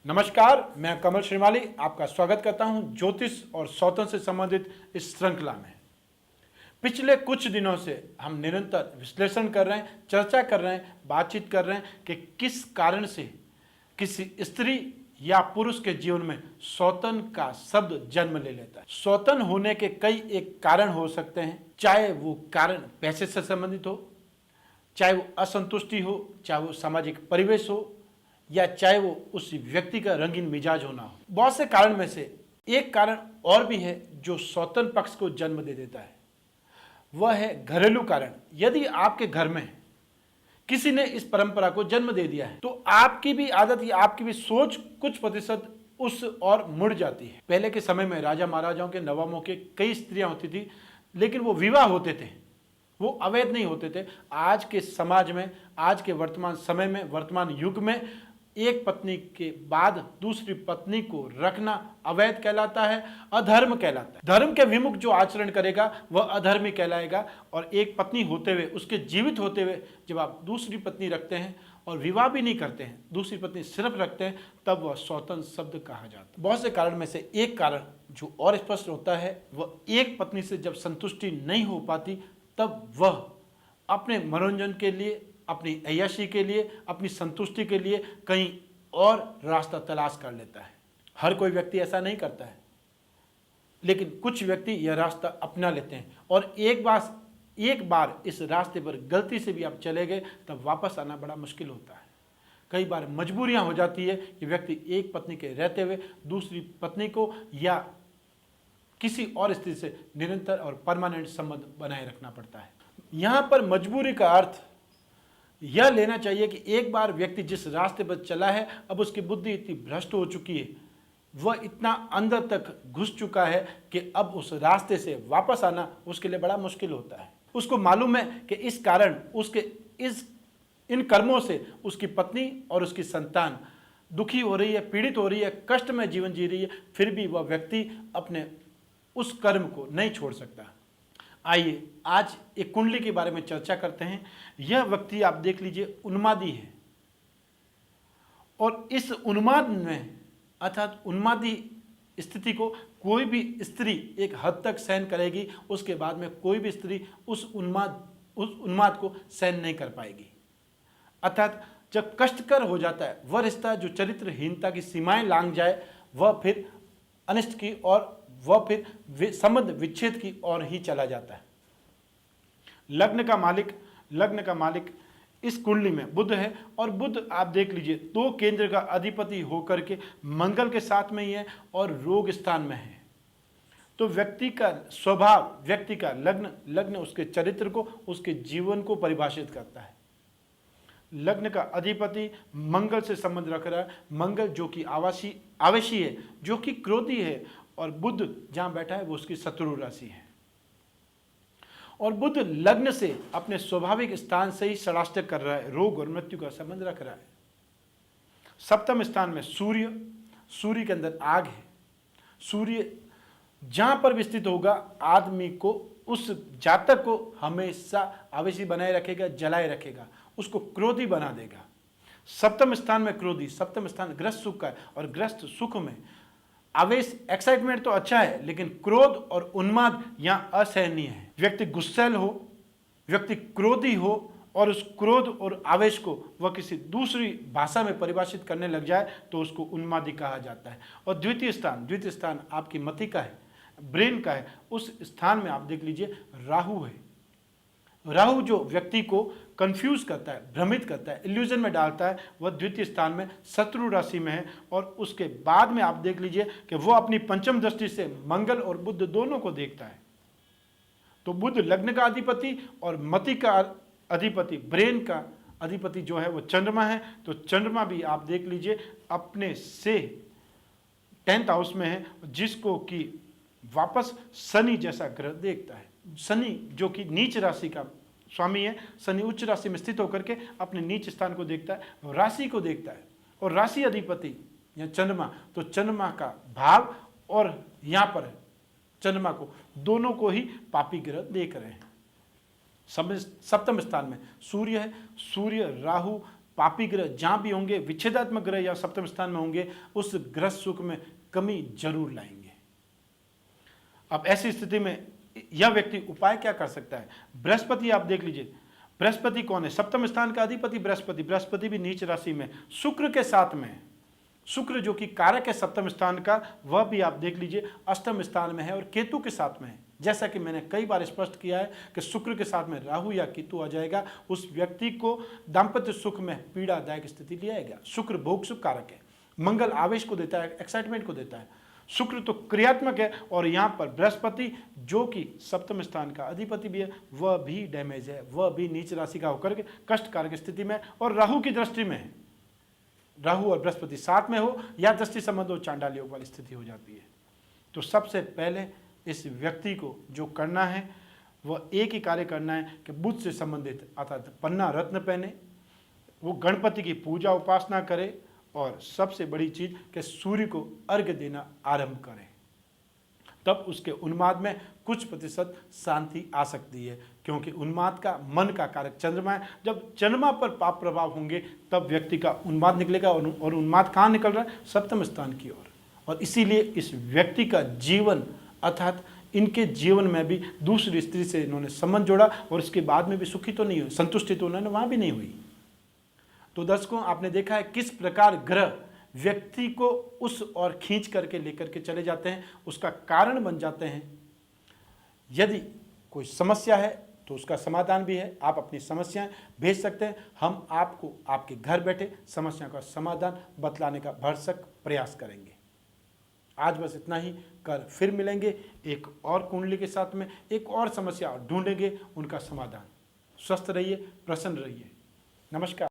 नमस्कार, मैं कमल श्रीमाली आपका स्वागत करता हूं ज्योतिष और सौतन से संबंधित इस श्रृंखला में। पिछले कुछ दिनों से हम निरंतर विश्लेषण कर रहे हैं, चर्चा कर रहे हैं, बातचीत कर रहे हैं कि किस कारण से किसी स्त्री या पुरुष के जीवन में सौतन का शब्द जन्म ले लेता है। सौतन होने के कई एक कारण हो सकते हैं, चाहे वो कारण पैसे से संबंधित हो, चाहे वो असंतुष्टि हो, चाहे वो सामाजिक परिवेश हो, या चाहे वो उस व्यक्ति का रंगीन मिजाज होना हो। बहुत से कारण में से एक कारण और भी है जो सौतन पक्ष को जन्म दे देता है, वह है घरेलू कारण। यदि आपके घर में किसी ने इस परंपरा को जन्म दे दिया है तो आपकी भी आदत या आपकी भी सोच कुछ प्रतिशत उस और मुड़ जाती है। पहले के समय में राजा महाराजाओं के नवाबों के कई स्त्रियां होती थी, लेकिन वो विवाह होते थे, वो अवैध नहीं होते थे। आज के समाज में, आज के वर्तमान समय में, वर्तमान युग में एक पत्नी के बाद दूसरी पत्नी को रखना अवैध कहलाता है, अधर्म कहलाता है। धर्म के विमुख जो आचरण करेगा वह अधर्मी कहलाएगा। और एक पत्नी होते हुए, उसके जीवित होते हुए जब आप दूसरी पत्नी रखते हैं और विवाह भी नहीं करते हैं, दूसरी पत्नी सिर्फ रखते हैं, तब वह सौतन शब्द कहा जाता है। बहुत से कारण में से एक कारण जो और स्पष्ट होता है, वह एक पत्नी से जब संतुष्टि नहीं हो पाती तब वह अपने मनोरंजन के लिए, अपनी अय्याशी के लिए, अपनी संतुष्टि के लिए कहीं और रास्ता तलाश कर लेता है। हर कोई व्यक्ति ऐसा नहीं करता है, लेकिन कुछ व्यक्ति यह रास्ता अपना लेते हैं। और एक बार इस रास्ते पर गलती से भी आप चले गए तब वापस आना बड़ा मुश्किल होता है। कई बार मजबूरियां हो जाती है कि व्यक्ति एक पत्नी के रहते हुए दूसरी पत्नी को या किसी और स्त्री से निरंतर और परमानेंट संबंध बनाए रखना पड़ता है। यहां पर मजबूरी का अर्थ यह लेना चाहिए कि एक बार व्यक्ति जिस रास्ते पर चला है, अब उसकी बुद्धि इतनी भ्रष्ट हो चुकी है, वह इतना अंदर तक घुस चुका है कि अब उस रास्ते से वापस आना उसके लिए बड़ा मुश्किल होता है। उसको मालूम है कि इस कारण उसके इन कर्मों से उसकी पत्नी और उसकी संतान दुखी हो रही है, पीड़ित हो रही है, कष्ट में जीवन जी रही है, फिर भी वह व्यक्ति अपने उस कर्म को नहीं छोड़ सकता। आइए आज एक कुंडली के बारे में चर्चा करते हैं। यह व्यक्ति आप देख लीजिए उन्मादी है, और इस उन्माद में अर्थात उन्मादी स्थिति को कोई भी स्त्री एक हद तक सहन करेगी, उसके बाद में कोई भी स्त्री उस उन्माद को सहन नहीं कर पाएगी। अर्थात जब कष्टकर हो जाता है वह रिश्ता जो चरित्रहीनता की सीमाएं लांघ जाए, वह फिर अनिष्ट की और वह फिर संबंध विच्छेद की ओर ही चला जाता है। लग्न का मालिक इस कुंडली में बुध है, और बुध आप देख लीजिए दो केंद्र का अधिपति होकर के मंगल के साथ में ही है और रोग स्थान में है। तो व्यक्ति का स्वभाव, व्यक्ति का लग्न उसके चरित्र को, उसके जीवन को परिभाषित करता है। लग्न का अधिपति मंगल से संबंध रख रहा है। मंगल जो कि आवेशी है, जो कि क्रोधी है, और बुध जहां बैठा है वो उसकी शत्रु राशि है। और बुध लग्न से अपने स्वाभाविक स्थान से ही षडाष्टक कर रहा है, रोग और मृत्यु का संबंध रख रहा है। सप्तम स्थान में सूर्य के अंदर आग है। सूर्य जहां पर भी स्थित होगा आदमी को, उस जातक को हमेशा आवेशी बनाए रखेगा, जलाए रखेगा, उसको क्रोधी बना देगा। सप्तम स्थान में क्रोधी, सप्तम स्थान ग्रस्त सुख का है, और ग्रस्त सुख में आवेश, एक्साइटमेंट तो अच्छा है, लेकिन क्रोध और उन्माद यहां असहनीय है। व्यक्ति गुस्सैल हो, व्यक्ति क्रोधी हो, और उस क्रोध और आवेश को वह किसी दूसरी भाषा में परिभाषित करने लग जाए तो उसको उन्मादी कहा जाता है। और द्वितीय स्थान आपकी मति का है, ब्रेन का है। उस स्थान में आप देख लीजिए राहु है। राहु जो व्यक्ति को कंफ्यूज करता है, भ्रमित करता है, इल्यूजन में डालता है, वह द्वितीय स्थान में शत्रु राशि में है। और उसके बाद में आप देख लीजिए कि वह अपनी पंचम दृष्टि से मंगल और बुध दोनों को देखता है। तो बुध लग्न का अधिपति और मति का अधिपति, ब्रेन का अधिपति जो है वो चंद्रमा है। तो चंद्रमा भी आप देख लीजिए अपने से 10th हाउस में है, जिसको कि वापस शनि जैसा ग्रह देखता है। शनि जो कि नीच राशि का स्वामी है, शनि उच्च राशि में स्थित होकर के अपने नीच स्थान को देखता है, राशि को देखता है। और राशि अधिपति या चंद्रमा, तो चंद्रमा का भाव और यहां पर चंद्रमा को, दोनों को ही पापी ग्रह देख रहे हैं। सप्तम स्थान में सूर्य है। सूर्य राहु पापी ग्रह जहाँ भी होंगे, विच्छेदात्मक ग्रह या सप्तम स्थान में होंगे, उस ग्रह सुख में कमी जरूर लाएंगे। अब ऐसी स्थिति में यह व्यक्ति उपाय क्या कर सकता है? बृहस्पति आप देख लीजिए, बृहस्पति कौन है? सप्तम स्थान का अधिपति बृहस्पति, बृहस्पति भी नीच राशि में शुक्र के साथ में है। शुक्र जो कि कारक है सप्तम स्थान का, वह भी आप देख लीजिए अष्टम स्थान में है और केतु के साथ में है। जैसा कि मैंने कई बार स्पष्ट किया है कि शुक्र के साथ में राहु या केतु आ जाएगा, उस व्यक्ति को दाम्पत्य सुख में पीड़ादायक स्थिति ले आएगा। शुक्र भोग सुख कारक है, मंगल आवेश को देता है, एक्साइटमेंट को देता है। शुक्र तो क्रियात्मक है और यहाँ पर बृहस्पति जो कि सप्तम स्थान का अधिपति भी है, वह भी डैमेज है, वह भी नीच राशि का होकर के कष्टकारक स्थिति में और राहु की दृष्टि में है। राहु और बृहस्पति साथ में हो या दृष्टि संबंध हो, चांडाल योग वाली स्थिति हो जाती है। तो सबसे पहले इस व्यक्ति को जो करना है वह एक ही कार्य करना है कि बुध से संबंधित अर्थात पन्ना रत्न पहने, वो गणपति की पूजा उपासना करे और सबसे बड़ी चीज कि सूर्य को अर्घ्य देना आरंभ करें। तब उसके उन्माद में कुछ प्रतिशत शांति आ सकती है, क्योंकि उन्माद का मन का कारक चंद्रमा है। जब चंद्रमा पर पाप प्रभाव होंगे तब व्यक्ति का उन्माद निकलेगा और उन्माद कहाँ निकल रहा है? सप्तम स्थान की ओर। और इसीलिए इस व्यक्ति का जीवन अर्थात इनके जीवन में भी दूसरी स्त्री से इन्होंने संबंध जोड़ा और इसके बाद में भी सुखी तो नहीं हुई, संतुष्टि तो उन्होंने वहां भी नहीं हुई। तो दर्शकों, आपने देखा है किस प्रकार ग्रह व्यक्ति को उस ओर खींच करके लेकर के चले जाते हैं, उसका कारण बन जाते हैं। यदि कोई समस्या है तो उसका समाधान भी है। आप अपनी समस्याएं भेज सकते हैं, हम आपको आपके घर बैठे समस्या का समाधान बतलाने का भरसक प्रयास करेंगे। आज बस इतना ही, कर फिर मिलेंगे एक और कुंडली के साथ में, एक और समस्या ढूंढेंगे उनका समाधान। स्वस्थ रहिए, प्रसन्न रहिए। नमस्कार।